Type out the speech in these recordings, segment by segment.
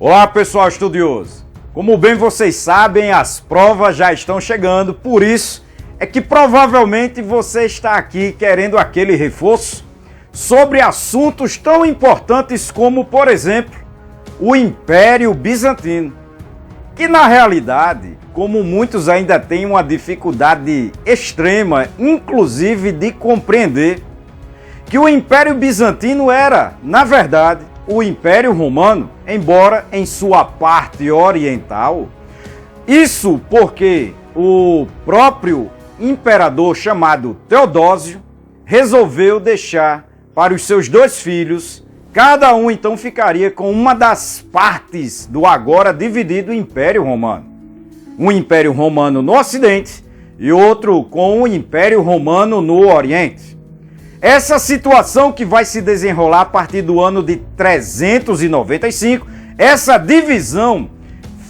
Olá pessoal estudioso, como bem vocês sabem, as provas já estão chegando, por isso é que provavelmente você está aqui querendo aquele reforço sobre assuntos tão importantes como, por exemplo, o Império Bizantino, que na realidade, como muitos ainda têm uma dificuldade extrema, inclusive de compreender, que o Império Bizantino era, na verdade, o Império Romano, embora em sua parte oriental. Isso porque o próprio imperador chamado Teodósio resolveu deixar para os seus dois filhos, cada um então ficaria com uma das partes do agora dividido Império Romano. Um Império Romano no Ocidente e outro com o Império Romano no Oriente. Essa situação que vai se desenrolar a partir do ano de 395, essa divisão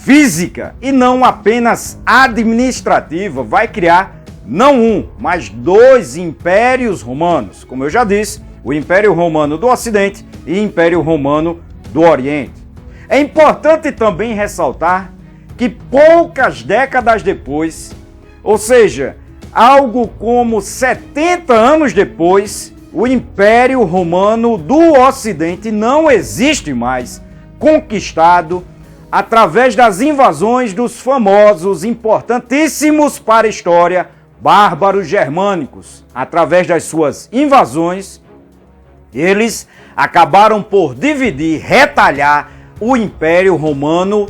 física e não apenas administrativa, vai criar não um, mas dois impérios romanos. Como eu já disse, o Império Romano do Ocidente e o Império Romano do Oriente. É importante também ressaltar que poucas décadas depois, ou seja, algo como 70 anos depois, o Império Romano do Ocidente não existe mais, conquistado através das invasões dos famosos, importantíssimos para a história, bárbaros germânicos. Através das suas invasões, eles acabaram por dividir, retalhar o Império Romano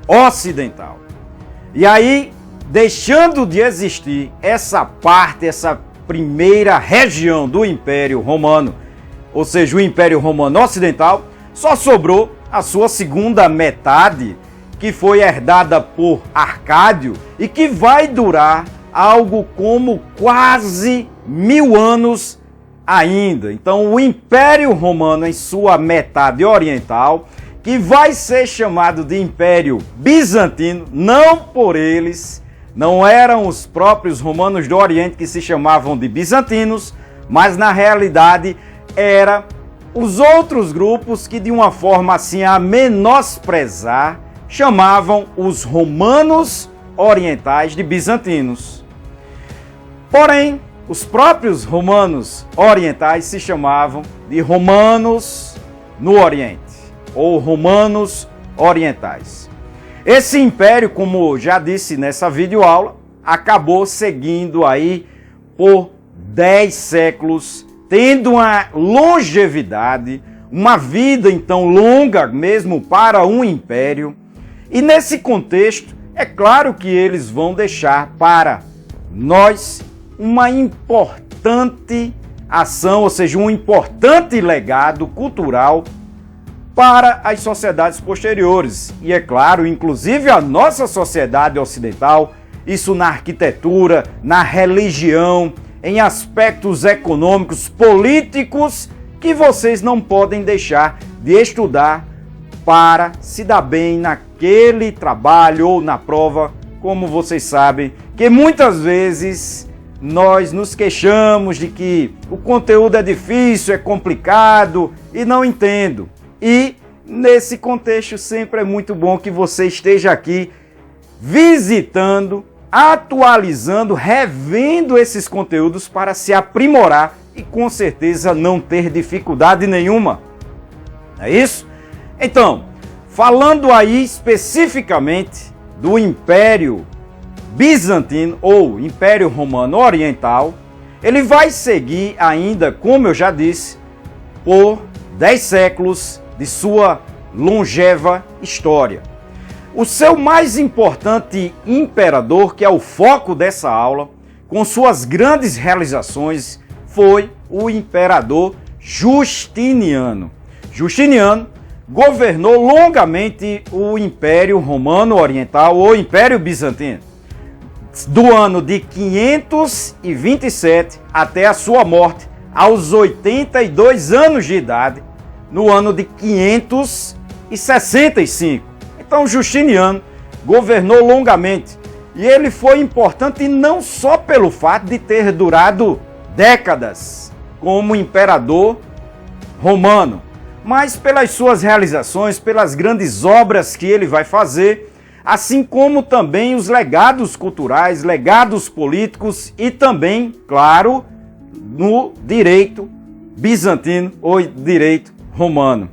Ocidental. E aí, deixando de existir essa parte, essa primeira região do Império Romano, ou seja, o Império Romano Ocidental, só sobrou a sua segunda metade, que foi herdada por Arcádio e que vai durar algo como quase 1000 anos ainda. Então, o Império Romano em sua metade oriental, que vai ser chamado de Império Bizantino, não por eles. Não eram os próprios romanos do Oriente que se chamavam de bizantinos, mas na realidade eram os outros grupos que de uma forma assim a menosprezar chamavam os romanos orientais de bizantinos. Porém, os próprios romanos orientais se chamavam de romanos no Oriente, ou romanos orientais. Esse império, como já disse nessa videoaula, acabou seguindo aí por 10 séculos, tendo uma longevidade, uma vida então longa mesmo para um império. E nesse contexto, é claro que eles vão deixar para nós uma importante ação, ou seja, um importante legado cultural para as sociedades posteriores. E é claro, inclusive a nossa sociedade ocidental, isso na arquitetura, na religião, em aspectos econômicos, políticos, que vocês não podem deixar de estudar para se dar bem naquele trabalho ou na prova, como vocês sabem, que muitas vezes nós nos queixamos de que o conteúdo é difícil, é complicado e não entendo. E nesse contexto sempre é muito bom que você esteja aqui visitando, atualizando, revendo esses conteúdos para se aprimorar e com certeza não ter dificuldade nenhuma. É isso? Então, falando aí especificamente do Império Bizantino ou Império Romano Oriental, ele vai seguir ainda, como eu já disse, por 10 séculos de sua longeva história. O seu mais importante imperador, que é o foco dessa aula, com suas grandes realizações, foi o imperador Justiniano. Justiniano governou longamente o Império Romano Oriental ou Império Bizantino, do ano de 527 até a sua morte, aos 82 anos de idade, no ano de 565. Então Justiniano governou longamente e ele foi importante não só pelo fato de ter durado décadas como imperador romano, mas pelas suas realizações, pelas grandes obras que ele vai fazer, assim como também os legados culturais, legados políticos e também, claro, no direito bizantino ou direito romano.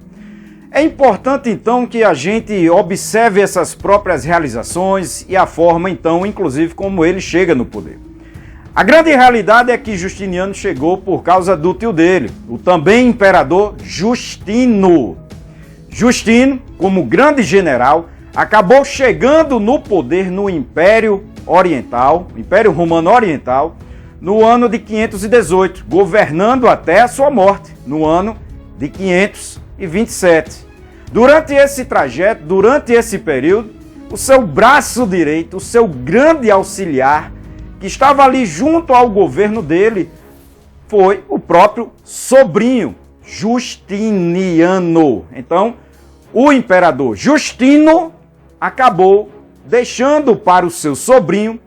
É importante então que a gente observe essas próprias realizações e a forma então, inclusive, como ele chega no poder. A grande realidade é que Justiniano chegou por causa do tio dele, o também imperador Justino. Justino, como grande general, acabou chegando no poder no Império Oriental, Império Romano Oriental, no ano de 518, governando até a sua morte, no ano de 527. Durante esse trajeto, durante esse período, o seu braço direito, o seu grande auxiliar, que estava ali junto ao governo dele, foi o próprio sobrinho, Justiniano. Então, o imperador Justino acabou deixando para o seu sobrinho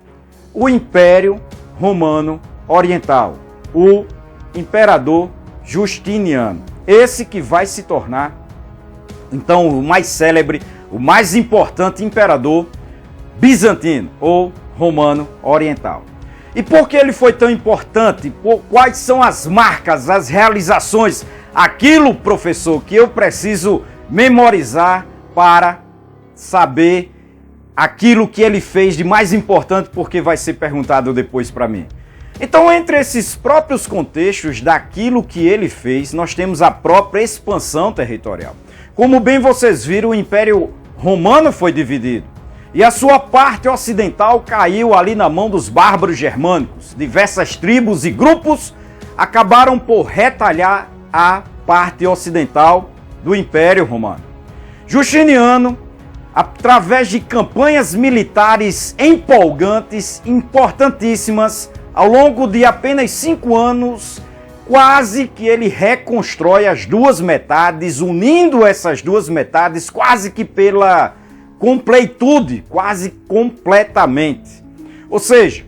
o Império Romano Oriental, o imperador Justiniano. Esse que vai se tornar, então, o mais célebre, o mais importante imperador bizantino ou romano oriental. E por que ele foi tão importante? Quais são as marcas, as realizações, aquilo, professor, que eu preciso memorizar para saber aquilo que ele fez de mais importante, porque vai ser perguntado depois para mim. Então, entre esses próprios contextos daquilo que ele fez, nós temos a própria expansão territorial. Como bem vocês viram, o Império Romano foi dividido e a sua parte ocidental caiu ali na mão dos bárbaros germânicos. Diversas tribos e grupos acabaram por retalhar a parte ocidental do Império Romano. Justiniano, através de campanhas militares empolgantes, importantíssimas, ao longo de apenas 5 anos, quase que ele reconstrói as duas metades, unindo essas duas metades quase que pela completude, quase completamente. Ou seja,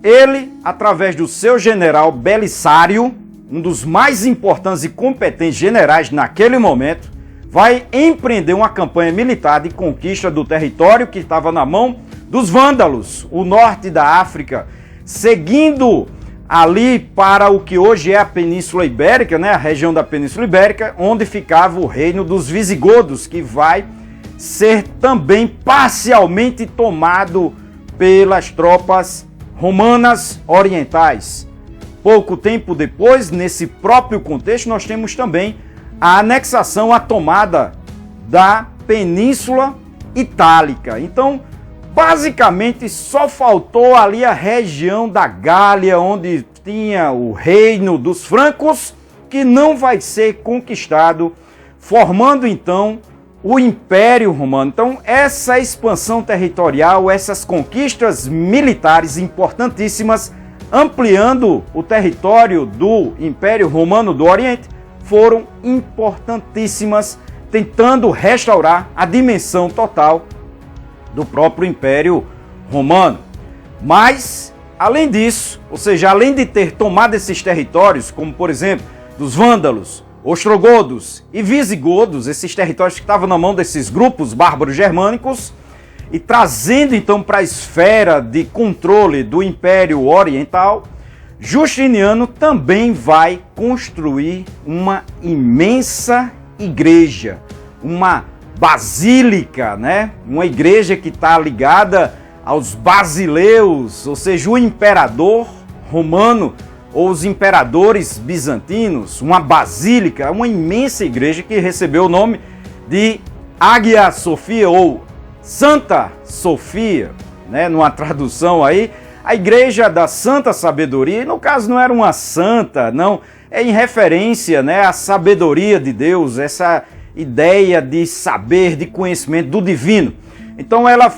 ele, através do seu general Belisário, um dos mais importantes e competentes generais naquele momento, vai empreender uma campanha militar de conquista do território que estava na mão dos vândalos, o norte da África, seguindo ali para o que hoje é a Península Ibérica, né, a região da Península Ibérica, onde ficava o reino dos visigodos, que vai ser também parcialmente tomado pelas tropas romanas orientais. Pouco tempo depois, nesse próprio contexto, nós temos também a anexação, a tomada da Península Itálica. Então, basicamente, só faltou ali a região da Gália, onde tinha o reino dos francos, que não vai ser conquistado, formando então o Império Romano. Então, essa expansão territorial, essas conquistas militares importantíssimas, ampliando o território do Império Romano do Oriente, foram importantíssimas, tentando restaurar a dimensão total do próprio Império Romano. Mas, além disso, ou seja, além de ter tomado esses territórios, como por exemplo, dos vândalos, ostrogodos e visigodos, esses territórios que estavam na mão desses grupos bárbaros germânicos, e trazendo então para a esfera de controle do Império Oriental, Justiniano também vai construir uma imensa igreja, uma basílica, né? Uma igreja que está ligada aos basileus, ou seja, o imperador romano ou os imperadores bizantinos, uma basílica, uma imensa igreja que recebeu o nome de Hagia Sophia ou Santa Sofia, né? Numa tradução aí, a igreja da Santa Sabedoria, e no caso não era uma santa, não, é em referência, né, à sabedoria de Deus, essa ideia de saber, de conhecimento do divino. Então ela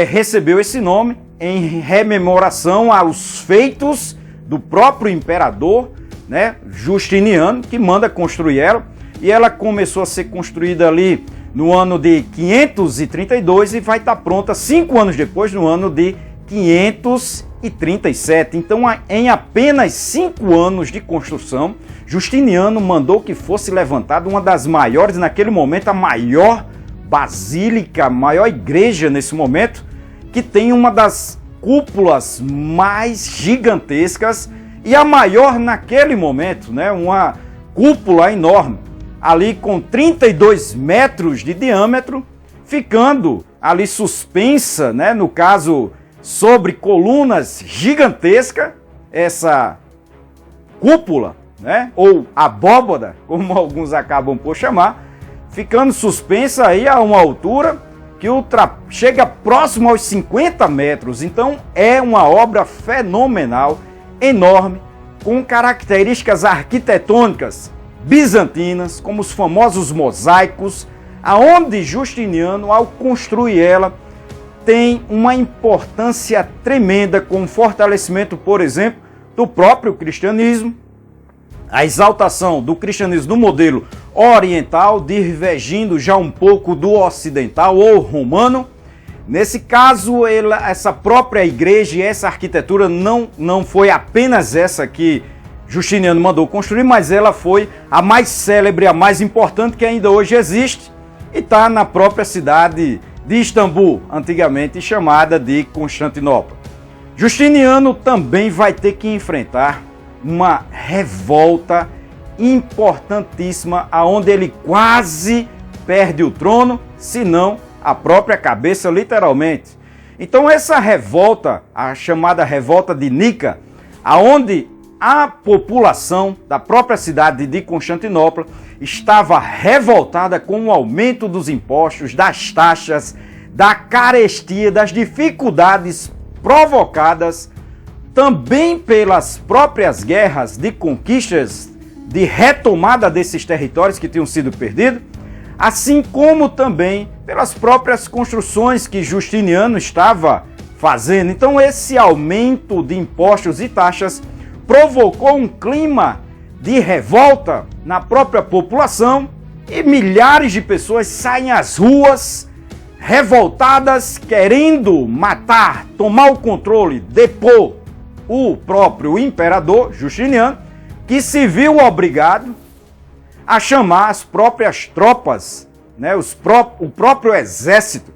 recebeu esse nome em rememoração aos feitos do próprio imperador, né, Justiniano, que manda construir ela, e ela começou a ser construída ali no ano de 532 e vai estar pronta 5 anos depois, no ano de 537. 537. Então, em apenas 5 anos de construção, Justiniano mandou que fosse levantada uma das maiores, naquele momento, a maior basílica, a maior igreja nesse momento, que tem uma das cúpulas mais gigantescas e a maior naquele momento, né? Uma cúpula enorme, ali com 32 metros de diâmetro, ficando ali suspensa, né? No caso, sobre colunas gigantescas, essa cúpula, né? Ou abóbada, como alguns acabam por chamar, ficando suspensa aí a uma altura que chega próximo aos 50 metros. Então é uma obra fenomenal, enorme, com características arquitetônicas bizantinas, como os famosos mosaicos, aonde Justiniano, ao construir ela, tem uma importância tremenda com o fortalecimento, por exemplo, do próprio cristianismo, a exaltação do cristianismo no modelo oriental, divergindo já um pouco do ocidental ou romano. Nesse caso, essa própria igreja e essa arquitetura não foi apenas essa que Justiniano mandou construir, mas ela foi a mais célebre, a mais importante que ainda hoje existe e está na própria cidade de Istambul, antigamente chamada de Constantinopla. Justiniano também vai ter que enfrentar uma revolta importantíssima, aonde ele quase perde o trono, se não a própria cabeça, literalmente. Então essa revolta, a chamada revolta de Nica, aonde a população da própria cidade de Constantinopla estava revoltada com o aumento dos impostos, das taxas, da carestia, das dificuldades provocadas também pelas próprias guerras de conquistas, de retomada desses territórios que tinham sido perdidos, assim como também pelas próprias construções que Justiniano estava fazendo. Então esse aumento de impostos e taxas provocou um clima de revolta na própria população e milhares de pessoas saem às ruas revoltadas, querendo matar, tomar o controle, depor o próprio imperador Justiniano, que se viu obrigado a chamar as próprias tropas, né, o próprio exército,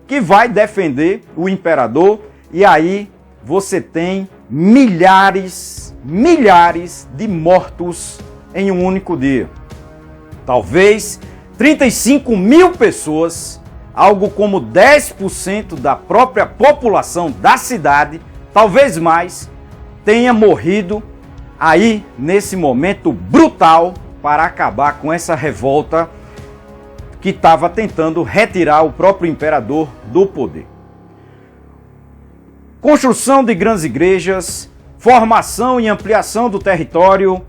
que vai defender o imperador, e aí você tem milhares de mortos em um único dia. Talvez 35 mil pessoas, algo como 10% da própria população da cidade, talvez mais, tenha morrido aí nesse momento brutal para acabar com essa revolta que estava tentando retirar o próprio imperador do poder. Construção de grandes igrejas, formação e ampliação do território,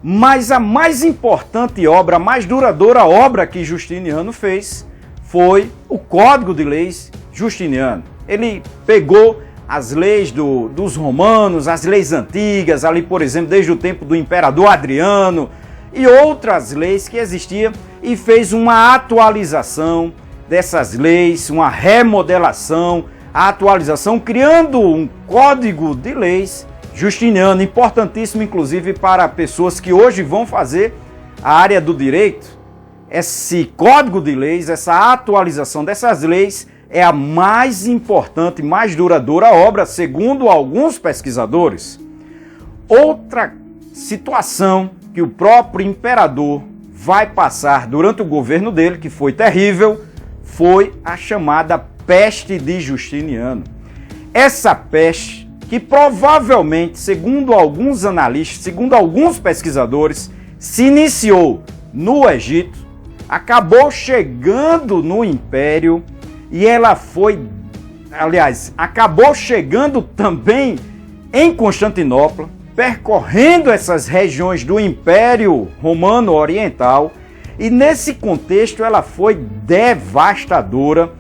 mas a mais importante obra, a mais duradoura obra que Justiniano fez foi o Código de Leis Justiniano. Ele pegou as leis dos romanos, as leis antigas, ali, por exemplo, desde o tempo do imperador Adriano e outras leis que existiam, e fez uma atualização dessas leis, uma remodelação, a atualização, criando um Código de Leis Justiniano, importantíssimo inclusive para pessoas que hoje vão fazer a área do direito. Esse Código de Leis, essa atualização dessas leis, é a mais importante, mais duradoura obra, segundo alguns pesquisadores. Outra situação que o próprio imperador vai passar durante o governo dele, que foi terrível, foi a chamada peste de Justiniano. Essa peste, que provavelmente, segundo alguns analistas, segundo alguns pesquisadores, se iniciou no Egito, acabou chegando no Império, e ela foi, aliás, acabou chegando também em Constantinopla, percorrendo essas regiões do Império Romano Oriental, e nesse contexto ela foi devastadora,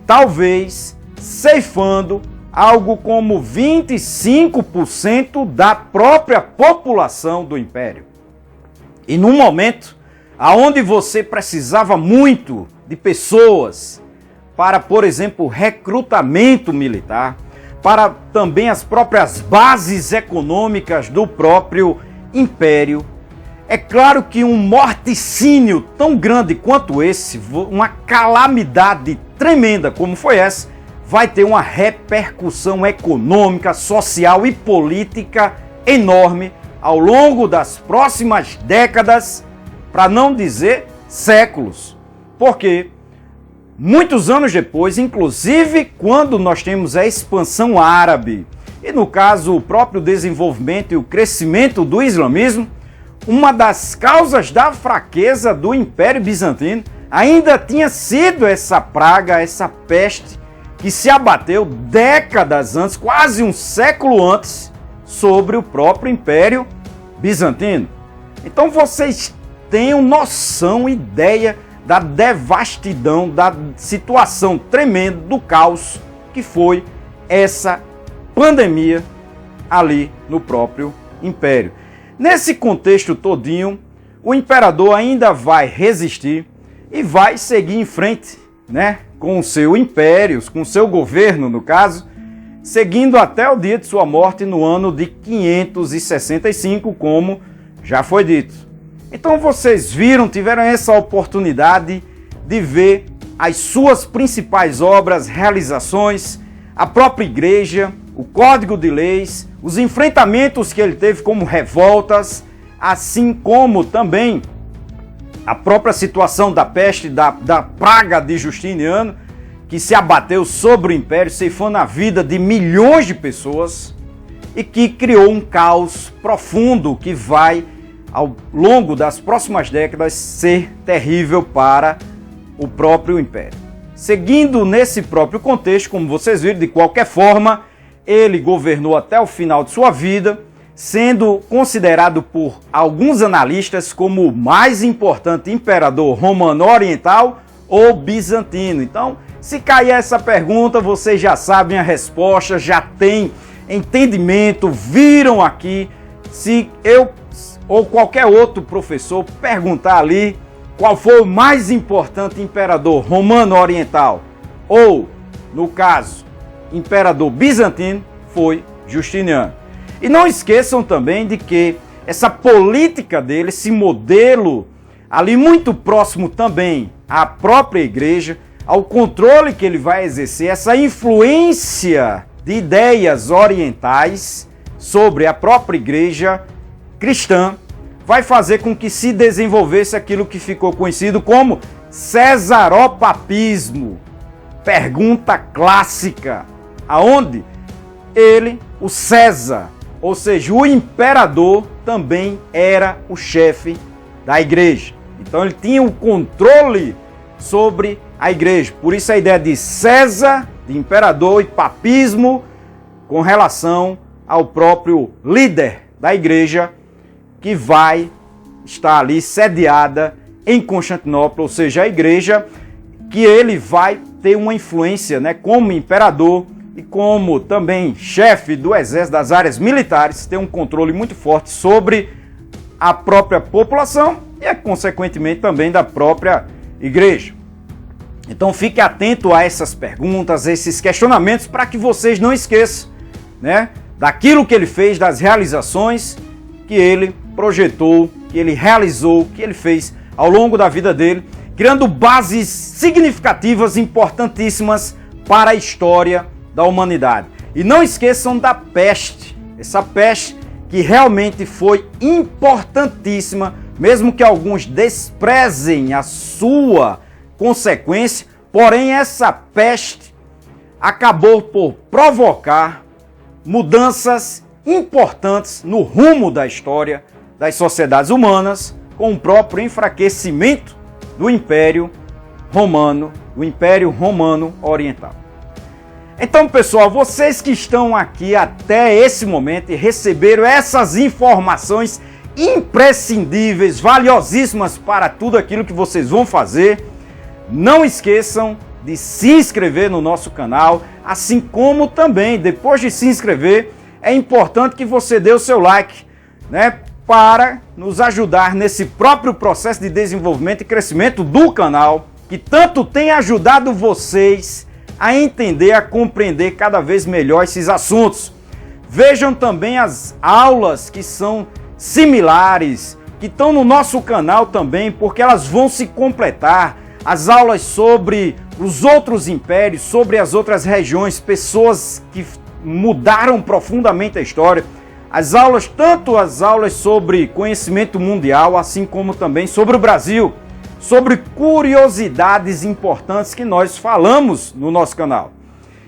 talvez ceifando algo como 25% da própria população do Império. E num momento onde você precisava muito de pessoas para, por exemplo, recrutamento militar, para também as próprias bases econômicas do próprio império. É claro que um morticínio tão grande quanto esse, uma calamidade tremenda como foi essa, vai ter uma repercussão econômica, social e política enorme ao longo das próximas décadas, para não dizer séculos. Porque muitos anos depois, inclusive quando nós temos a expansão árabe e, no caso, o próprio desenvolvimento e o crescimento do islamismo, uma das causas da fraqueza do Império Bizantino ainda tinha sido essa praga, essa peste que se abateu décadas antes, quase um século antes, sobre o próprio Império Bizantino. Então vocês tenham noção, ideia da devastidão, da situação tremenda, do caos que foi essa pandemia ali no próprio Império. Nesse contexto todinho, o imperador ainda vai resistir e vai seguir em frente, né, com o seu império, com o seu governo, no caso, seguindo até o dia de sua morte no ano de 565, como já foi dito. Então vocês tiveram essa oportunidade de ver as suas principais obras, realizações, a própria igreja, o Código de Leis, os enfrentamentos que ele teve como revoltas, assim como também a própria situação da peste, da praga de Justiniano, que se abateu sobre o Império, ceifando a vida de milhões de pessoas e que criou um caos profundo que vai, ao longo das próximas décadas, ser terrível para o próprio Império. Seguindo nesse próprio contexto, como vocês viram, de qualquer forma, ele governou até o final de sua vida, sendo considerado por alguns analistas como o mais importante imperador romano oriental ou bizantino. Então, se cair essa pergunta, vocês já sabem a resposta, já têm entendimento, viram aqui. Se eu ou qualquer outro professor perguntar ali qual foi o mais importante imperador romano oriental, ou, no caso, imperador bizantino, foi Justiniano. E não esqueçam também de que essa política dele, esse modelo ali muito próximo também à própria igreja, ao controle que ele vai exercer, essa influência de ideias orientais sobre a própria igreja cristã, vai fazer com que se desenvolvesse aquilo que ficou conhecido como cesaropapismo. Pergunta clássica, aonde ele, o César, ou seja, o imperador, também era o chefe da igreja. Então ele tinha o controle sobre a igreja. Por isso a ideia de César, de imperador, e papismo com relação ao próprio líder da igreja, que vai estar ali sediada em Constantinopla, ou seja, a igreja que ele vai ter uma influência, né, como imperador e como também chefe do exército, das áreas militares, ter um controle muito forte sobre a própria população e, consequentemente, também da própria igreja. Então fique atento a essas perguntas, a esses questionamentos, para que vocês não esqueçam, né, daquilo que ele fez, das realizações que ele projetou, que ele realizou, que ele fez ao longo da vida dele, criando bases significativas, importantíssimas para a história da humanidade. E não esqueçam da peste, essa peste que realmente foi importantíssima, mesmo que alguns desprezem a sua consequência, porém essa peste acabou por provocar mudanças importantes no rumo da história das sociedades humanas, com o próprio enfraquecimento do Império Romano, do Império Romano Oriental. Então, pessoal, vocês que estão aqui até esse momento e receberam essas informações imprescindíveis, valiosíssimas para tudo aquilo que vocês vão fazer, não esqueçam de se inscrever no nosso canal, assim como também, depois de se inscrever, é importante que você dê o seu like, né, para nos ajudar nesse próprio processo de desenvolvimento e crescimento do canal, que tanto tem ajudado vocês a entender, a compreender cada vez melhor esses assuntos. Vejam também as aulas que são similares, que estão no nosso canal também, porque elas vão se completar. As aulas sobre os outros impérios, sobre as outras regiões, pessoas que mudaram profundamente a história. As aulas, tanto as aulas sobre conhecimento mundial, assim como também sobre o Brasil, sobre curiosidades importantes que nós falamos no nosso canal.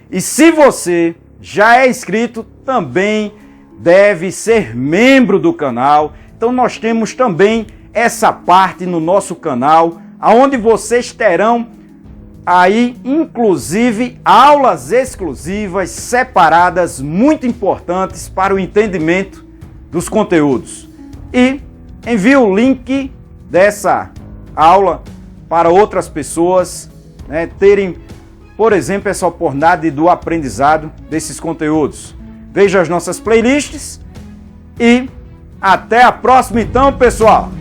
E se você já é inscrito, também deve ser membro do canal. Então nós temos também essa parte no nosso canal, onde vocês terão aí, inclusive, aulas exclusivas, separadas, muito importantes para o entendimento dos conteúdos. E envie o link dessa aula para outras pessoas, terem, por exemplo, essa oportunidade do aprendizado desses conteúdos. Veja as nossas playlists e até a próxima então, pessoal!